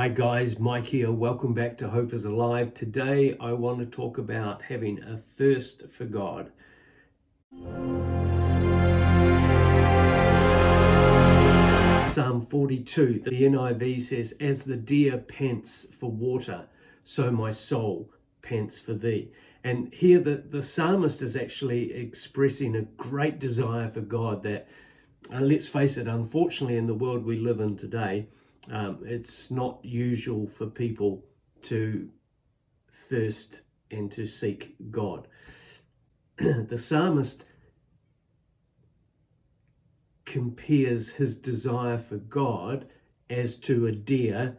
Hi guys, Mike here. Welcome back to Hope is Alive. Today I want to talk about having a thirst for God. Psalm 42, the NIV says, "As the deer pants for water, so my soul pants for thee." And here the psalmist is actually expressing a great desire for God that, let's face it, unfortunately in the world we live in today, it's not usual for people to thirst and to seek God. The psalmist compares his desire for God as to a deer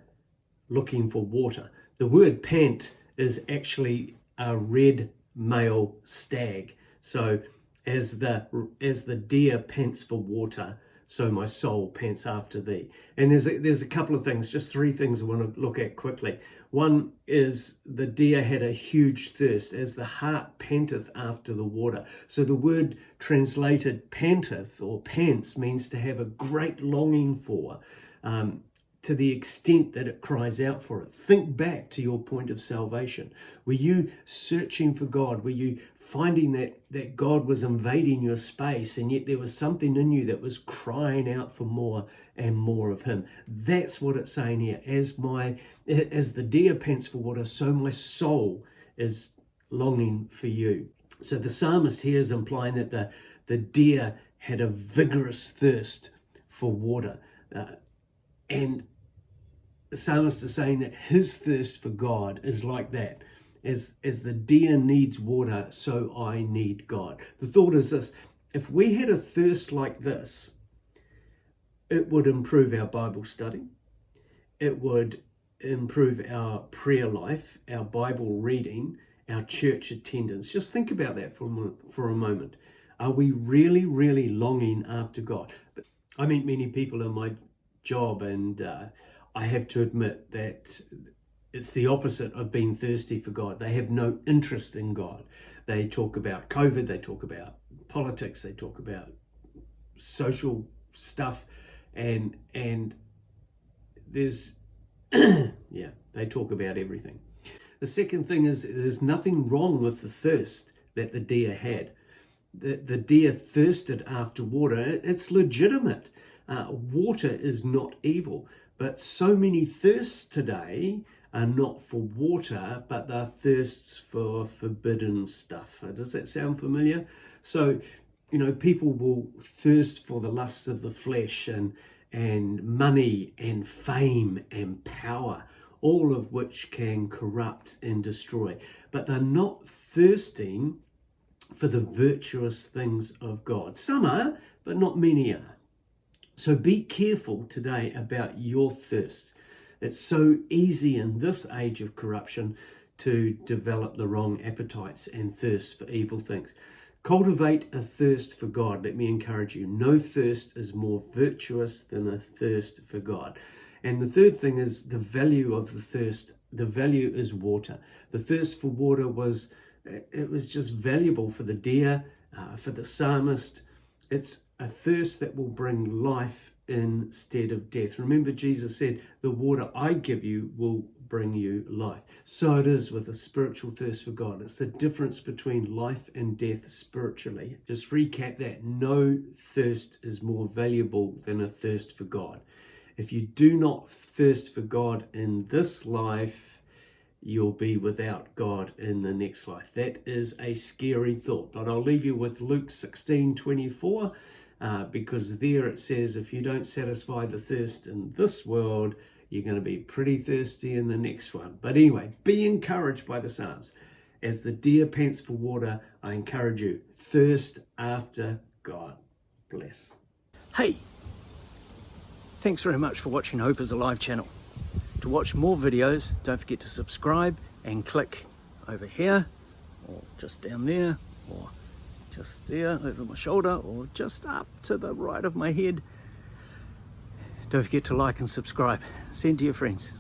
looking for water. The word pant is actually a red male stag. So as the deer pants for water, so my soul pants after thee. And there's a couple of things, just three things I want to look at quickly. One is the deer had a huge thirst, as the hart panteth after the water. So the word translated panteth or pants means to have a great longing for, to the extent that it cries out for it. Think back to your point of salvation. Were you searching for God? Were you finding that God was invading your space, and yet there was something in you that was crying out for more and more of him? That's what it's saying here. As the deer pants for water, so my soul is longing for you. So the psalmist here is implying that the deer had a vigorous thirst for water. And the psalmist is saying that his thirst for God is like that. As the deer needs water, so I need God. The thought is this: if we had a thirst like this, it would improve our Bible study. It would improve our prayer life, our Bible reading, our church attendance. Just think about that for a moment. Are we really, really longing after God? But I meet many people in my job, and I have to admit that it's the opposite of being thirsty for God. They have no interest in God. They talk about COVID, they talk about politics, they talk about social stuff, and there's they talk about everything. The second thing is there's nothing wrong with the thirst that the deer had. The deer thirsted after water. It's legitimate. Water is not evil, but so many thirsts today are not for water, but they're thirsts for forbidden stuff. Does that sound familiar? So, people will thirst for the lusts of the flesh and money and fame and power, all of which can corrupt and destroy. But they're not thirsting for the virtuous things of God. Some are, but not many are. So be careful today about your thirst. It's so easy in this age of corruption to develop the wrong appetites and thirst for evil things. Cultivate a thirst for God. Let me encourage you. No thirst is more virtuous than a thirst for God. And the third thing is the value of the thirst. The value is water. The thirst for water was just valuable for the deer, for the psalmist. It's a thirst that will bring life instead of death. Remember, Jesus said, the water I give you will bring you life. So it is with a spiritual thirst for God. It's the difference between life and death spiritually. Just recap that. No thirst is more valuable than a thirst for God. If you do not thirst for God in this life, you'll be without God in the next life. That is a scary thought. But I'll leave you with Luke 16:24, because there it says, if you don't satisfy the thirst in this world, you're going to be pretty thirsty in the next one. But anyway, be encouraged by the Psalms. As the deer pants for water, I encourage you, thirst after God. Bless. Hey, thanks very much for watching Hope is Alive channel. To watch more videos, don't forget to subscribe and click over here, or just down there, or just there over my shoulder, or just up to the right of my head. Don't forget to like and subscribe. Send to your friends.